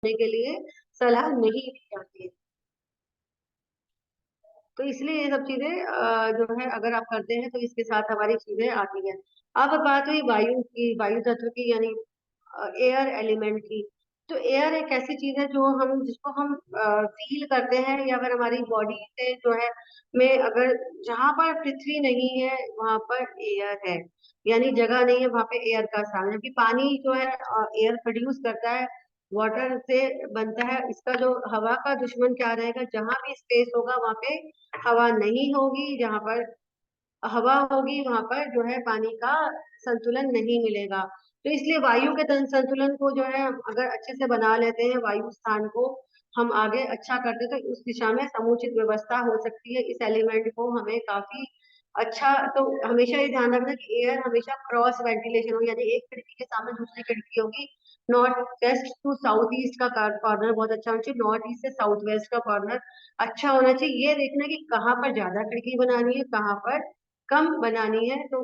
के लिए सलाह नहीं दी जाती है। तो इसलिए ये सब चीजें जो है अगर आप करते हैं तो इसके साथ हमारी चीजें आती हैं। अब बात हुई वायु की, वायु तत्व की, यानी एयर एलिमेंट की। तो एयर एक ऐसी चीज है जो हम जिसको हम फील करते हैं, या अगर हमारी बॉडी से जो है में अगर जहां पर पृथ्वी नहीं है वहां पर एयर है, यानी जगह नहीं है वहां पे एयर का स्थान है। जबकि पानी जो है एयर प्रोड्यूस करता है, वाटर से बनता है। इसका जो हवा का दुश्मन क्या रहेगा, जहां भी स्पेस होगा वहां पे हवा नहीं होगी, जहां पर हवा होगी वहां पर जो है पानी का संतुलन नहीं मिलेगा। तो इसलिए वायु के संतुलन को जो है अगर अच्छे से बना लेते हैं, वायु स्थान को हम आगे अच्छा करते हैं, तो उस दिशा में समुचित व्यवस्था हो सकती है। इस एलिमेंट को हमें काफी अच्छा, तो हमेशा ये ध्यान रखना कि एयर हमेशा क्रॉस वेंटिलेशन हो, यानी एक खिड़की के सामने दूसरी खिड़की होगी। North west to south east का कॉर्नर बहुत अच्छा होना चाहिए, नॉर्थ ईस्ट से साउथ वेस्ट का कॉर्नर अच्छा होना चाहिए। ये देखना कि कहाँ पर ज्यादा खिड़की बनानी है, कहाँ पर कम बनानी है, तो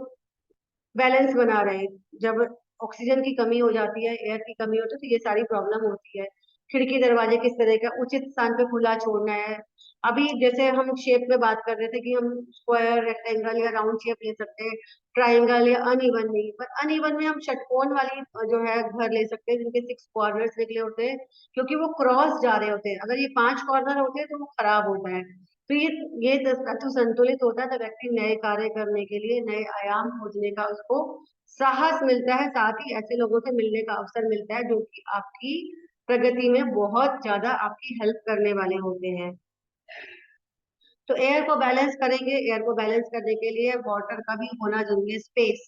बैलेंस बना रहे। जब ऑक्सीजन की कमी हो जाती है, एयर की कमी होती है, तो ये सारी प्रॉब्लम होती है। खिड़की दरवाजे किस तरह का उचित स्थान पे खुला छोड़ना है। अभी जैसे हम शेप में बात कर रहे थे कि हम स्क्वायर, रेक्टेंगल या राउंड शेप ले सकते हैं, ट्राइंगल या अनइवन नहीं, पर अनइवन में हम षटकोण वाली जो है घर ले सकते हैं जिनके 6 कॉर्नर्स निकले होते हैं, क्योंकि वो क्रॉस जा रहे होते हैं। अगर ये 5 कॉर्नर होते हैं तो वो खराब होता है। तो ये तत्व संतुलित होता है तो व्यक्ति नए कार्य करने के लिए, नए आयाम खोजने का उसको साहस मिलता है। साथ ही ऐसे लोगों से मिलने का अवसर मिलता है जो कि आपकी प्रगति में बहुत ज्यादा आपकी हेल्प करने वाले होते हैं। तो एयर को बैलेंस करेंगे, एयर को बैलेंस करने के लिए वाटर का भी होना जरूरी है। स्पेस,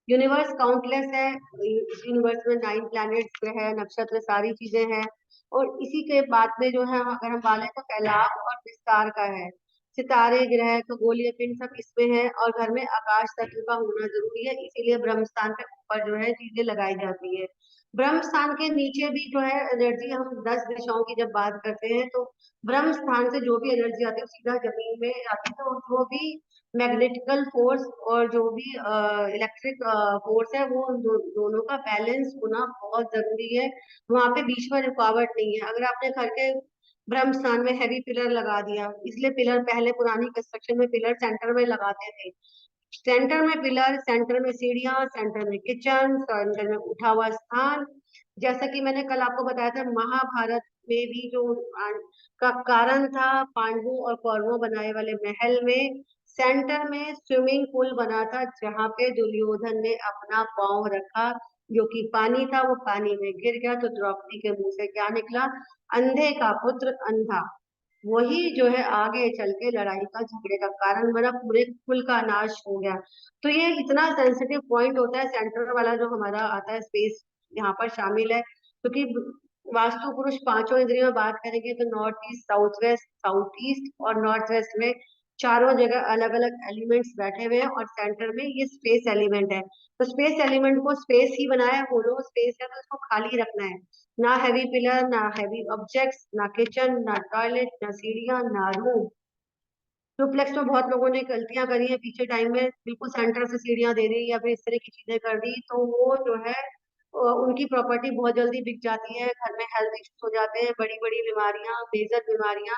यूनिवर्स काउंटलेस है। इस यूनिवर्स में 9 प्लैनेट्स, ग्रह, नक्षत्र, सारी चीजें हैं। और इसी के बाद में जो है अगर हम बात तो फैलाव और विस्तार का है। सितारे, ग्रह, खगोलीय पिंड सब इसमें है। और घर में आकाश तत्व का होना जरूरी है, इसीलिए ब्रह्म स्थान के ऊपर जो है चीजें लगाई जाती है। ब्रह्म स्थान के नीचे भी जो है एनर्जी, हम 10 दिशाओं की जब बात करते हैं तो ब्रह्म स्थान से जो भी एनर्जी आती है वो सीधा जमीन में आती है। तो जो भी मैग्नेटिकल फोर्स और जो भी इलेक्ट्रिक फोर्स है, वो दोनों का बैलेंस होना बहुत जरूरी है। वहां पे बीच में रुकावट नहीं है। अगर आपने घर के ब्रह्म स्थान में हैवी पिलर लगा दिया, इसलिए पिलर पहले पुरानी कंस्ट्रक्शन में पिलर सेंटर में लगाते थे। सेंटर में पिलर, सेंटर में सीढ़ियां, सेंटर में किचन, सेंटर में उठा हुआ स्थान। जैसा कि मैंने कल आपको बताया था, महाभारत में भी जो का कारण था, पांडवों और कौरवों बनाए वाले महल में सेंटर में स्विमिंग पूल बना था, जहां पे दुर्योधन ने अपना पांव रखा, जो कि पानी था। वो पानी में गिर गया तो द्रौपदी के मुंह से क्या निकला, अंधे का पुत्र अंधा। वही जो है आगे चल के लड़ाई का, झगड़े का कारण बना, पूरे कुल का नाश हो गया। तो ये इतना सेंसिटिव पॉइंट होता है सेंटर वाला जो हमारा आता है स्पेस, यहाँ पर शामिल है। क्योंकि वास्तु पुरुष पांचों इंद्रियों में बात करेंगे तो north east, south west, south east और नॉर्थ वेस्ट में चारों जगह अलग अलग एलिमेंट्स बैठे हुए हैं, और सेंटर में ये स्पेस एलिमेंट है। तो स्पेस एलिमेंट को स्पेस ही बनाया, होलो स्पेस है तो इसको खाली रखना है। ना हैवी पिलर, ना हैवी ऑब्जेक्ट्स, ना किचन, ना टॉयलेट, ना सीढ़ियां, ना रूम। डुप्लेक्स में बहुत लोगों ने गलतियां करी है पीछे टाइम में, बिल्कुल सेंटर से सीढ़ियां दे दी या फिर इस तरह की चीजें कर दी, तो वो जो है उनकी प्रॉपर्टी बहुत जल्दी बिक जाती है, घर में हेल्थ इश्यूज हो जाते हैं, बड़ी बड़ी बीमारियां, मेजर बीमारियां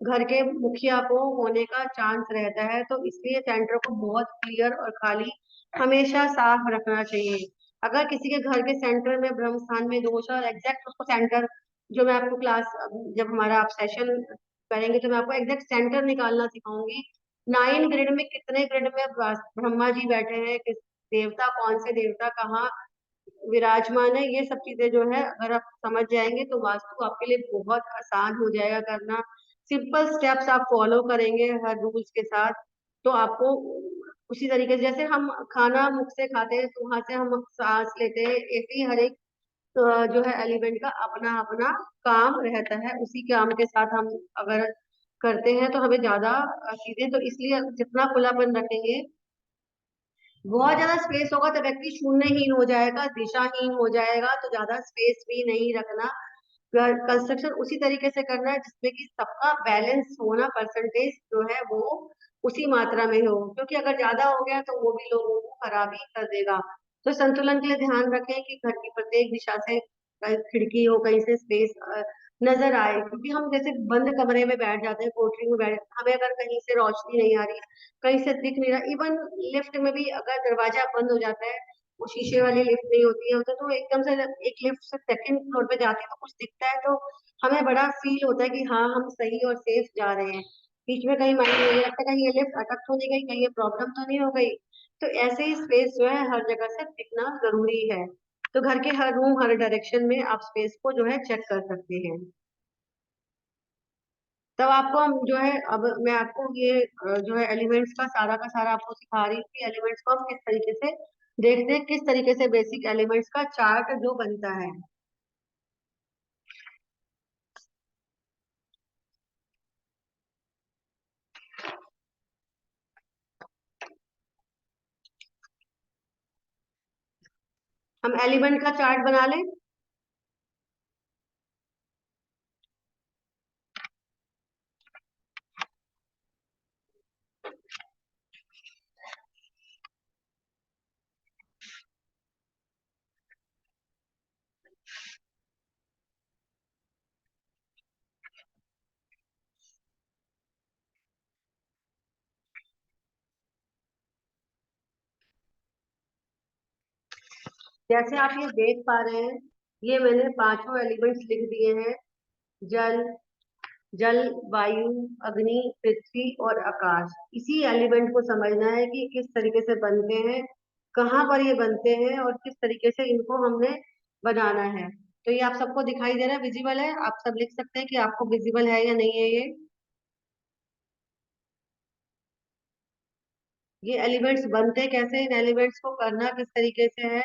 घर के मुखिया को होने का चांस रहता है। तो इसलिए सेंटर को बहुत क्लियर और खाली हमेशा साफ रखना चाहिए। अगर किसी के घर के सेंटर में ब्रह्म स्थान में दोष है और एग्जैक्ट उसको सेंटर, जो मैं आपको क्लास, जब हमारा आप सेशन करेंगे तो मैं आपको एग्जैक्ट सेंटर निकालना सिखाऊंगी। 9 ग्रिड में कितने ग्रिड में ब्रह्मा जी बैठे हैं, किस देवता, कौन से देवता कहाँ विराजमान है, ये सब चीजें जो है अगर आप समझ जाएंगे तो वास्तु आपके लिए बहुत आसान हो जाएगा करना। सिंपल स्टेप्स आप फॉलो करेंगे हर रूल्स के साथ, तो आपको उसी तरीके से, जैसे हम खाना मुख से खाते हैं तो वहां से हम सांस लेते हैं, ऐसे ही हर एक जो है एलिमेंट का अपना अपना काम रहता है। उसी काम के साथ हम अगर करते हैं तो हमें ज्यादा चीजें, तो इसलिए जितना खुलापन रखेंगे, बहुत ज्यादा स्पेस होगा तो व्यक्ति शून्यहीन हो जाएगा, दिशाहीन हो जाएगा। तो ज्यादा स्पेस भी नहीं रखना, कंस्ट्रक्शन उसी तरीके से करना है जिसमें कि सबका बैलेंस होना, परसेंटेज जो है वो उसी मात्रा में हो, क्योंकि अगर ज्यादा हो गया तो वो भी लोगों को खराब ही कर देगा। तो संतुलन के लिए ध्यान रखें कि घर की प्रत्येक दिशा से कहीं खिड़की हो, कहीं से स्पेस नजर आए, क्योंकि हम जैसे बंद कमरे में बैठ जाते हैं, कोठरी में बैठ, हमें अगर कहीं से रोशनी नहीं आ रही, कहीं से दिख नहीं रहा, इवन लिफ्ट में भी अगर दरवाजा बंद हो जाता है, वो शीशे वाली लिफ्ट नहीं होती है, तो एकदम से एक लिफ्ट से सेकंड फ्लोर पे जाते हैं तो कुछ दिखता है, तो हमें बड़ा फील होता है कि हाँ हम सही और सेफ जा रहे हैं। बीच में कहीं माइंड में ये लगता है कहीं ये लिफ्ट अटक तो नहीं गई, कहीं ये प्रॉब्लम तो नहीं हो गई। तो ऐसे ही स्पेस जो है हर जगह से दिखना जरूरी है। तो घर के हर रूम, हर डायरेक्शन में आप स्पेस को जो है चेक कर सकते हैं। तब आपको हम जो है, अब मैं आपको ये जो है एलिमेंट्स का सारा आपको सिखा रही हूँ कि एलिमेंट्स को हम किस तरीके से देखते हैं, किस तरीके से बेसिक एलिमेंट्स का चार्ट जो बनता है। हम एलिमेंट का चार्ट बना लें। जैसे आप ये देख पा रहे हैं, ये मैंने पांचों एलिमेंट्स लिख दिए हैं। जल, जल, वायु, अग्नि, पृथ्वी और आकाश। इसी एलिमेंट को समझना है कि किस तरीके से बनते हैं, कहाँ पर ये बनते हैं और किस तरीके से इनको हमने बनाना है। तो ये आप सबको दिखाई दे रहा है, विजिबल है? आप सब लिख सकते हैं कि आपको विजिबल है या नहीं है ये। ये एलिमेंट्स बनते कैसे, इन एलिमेंट्स को करना किस तरीके से है।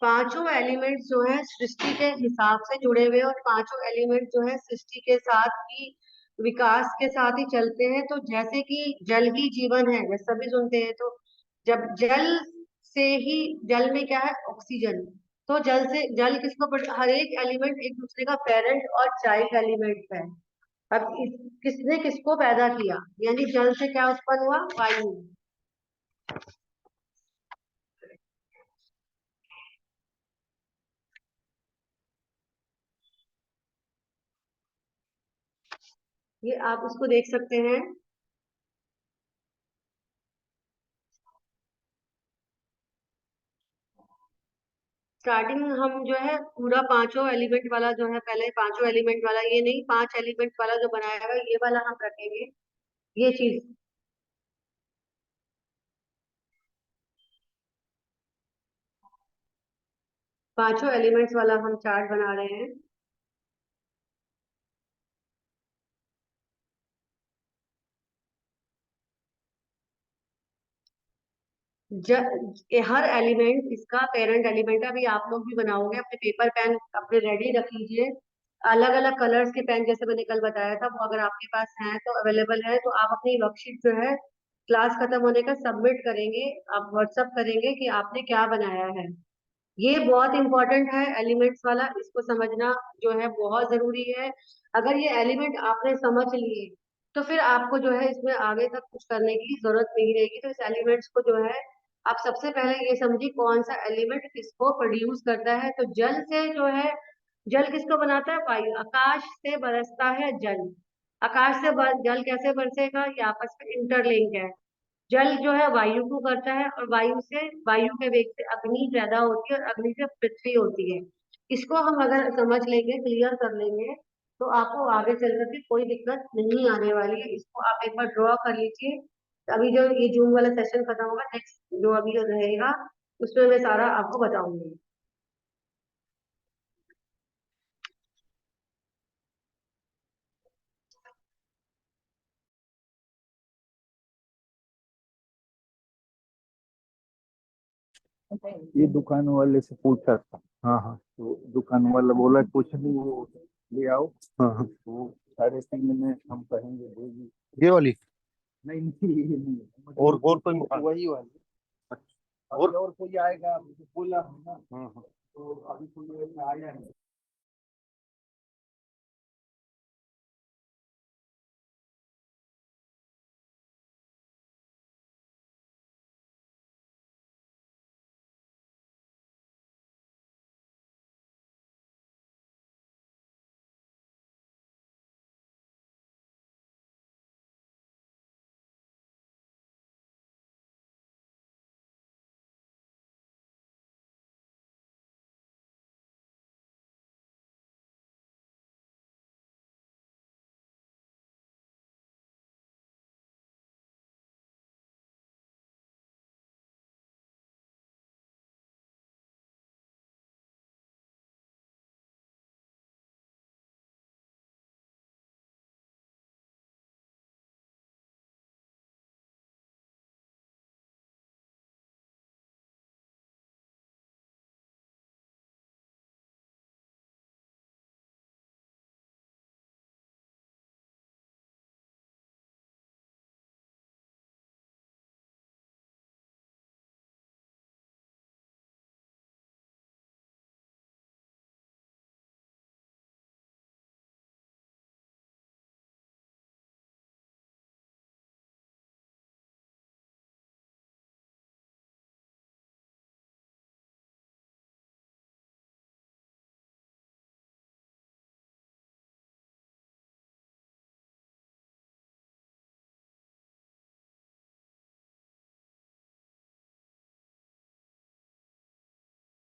पांचों एलिमेंट्स जो है सृष्टि के हिसाब से जुड़े हुए हैं, और पांचों एलिमेंट जो है सृष्टि के साथ ही, विकास के साथ ही चलते हैं। तो जैसे कि जल ही जीवन है, जैसे सभी सुनते हैं, तो जब जल से ही, जल में क्या है, ऑक्सीजन। तो जल से, जल किसको हर एक एलिमेंट एक दूसरे का पेरेंट और चाइल्ड एलिमेंट है। अब किसने किसको पैदा किया, यानी जल से क्या उत्पन्न हुआ, वायु। ये आप इसको देख सकते हैं। स्टार्टिंग हम जो है पूरा पांचों एलिमेंट वाला जो है, पहले पांचों एलिमेंट वाला ये नहीं, पांच एलिमेंट वाला जो बनाया हुआ है, ये वाला हम रखेंगे, ये चीज। पांचों एलिमेंट्स वाला हम चार्ट बना रहे हैं। हर एलिमेंट इसका पेरेंट एलिमेंट है। अभी आप लोग भी बनाओगे, अपने पेपर पेन अपने रेडी रख लीजिए। अलग अलग कलर्स के पेन, जैसे मैंने कल बताया था, वो अगर आपके पास है तो अवेलेबल है, तो आप अपनी वर्कशीट जो है क्लास खत्म होने का सबमिट करेंगे, आप व्हाट्सअप करेंगे कि आपने क्या बनाया है। ये बहुत इंपॉर्टेंट है एलिमेंट्स वाला, इसको समझना जो है बहुत जरूरी है। अगर ये एलिमेंट आपने समझ लिए, तो फिर आपको जो है इसमें आगे तक कुछ करने की जरूरत नहीं रहेगी। तो इस एलिमेंट्स को जो है, आप सबसे पहले ये समझिए कौन सा एलिमेंट किसको प्रोड्यूस करता है। तो जल से जो है, जल किसको बनाता है, वायु। आकाश से बरसता है जल। आकाश से जल कैसे बरसेगा, ये आपस में इंटरलिंक है। जल जो है वायु को करता है, और वायु से, वायु के वेग से अग्नि पैदा होती है, और अग्नि से पृथ्वी होती है। इसको हम अगर समझ लेंगे, क्लियर कर लेंगे, तो आपको आगे चल करके कोई दिक्कत नहीं आने वाली है। इसको आप एक बार ड्रॉ कर लीजिए। अभी जो ये जूम वाला सेशन खत्म होगा, नेक्स्ट जो अभी जो रहेगा, उसमें मैं सारा आपको बताऊंगी। ये दुकान वाले से पूछा था। हाँ हाँ तो दुकान वाला बोला कुछ नहीं, वो ले आओ। हाँ हाँ। वो 3.5 में हम कहेंगे देगी। ये वाली? नहीं नहीं, ये नहीं है। और कोई मकान? वही वाली। अच्छा। अभी और कोई आएगा, अभी तो बोला है ना। हाँ हाँ। तो अभी कोई आया नहीं।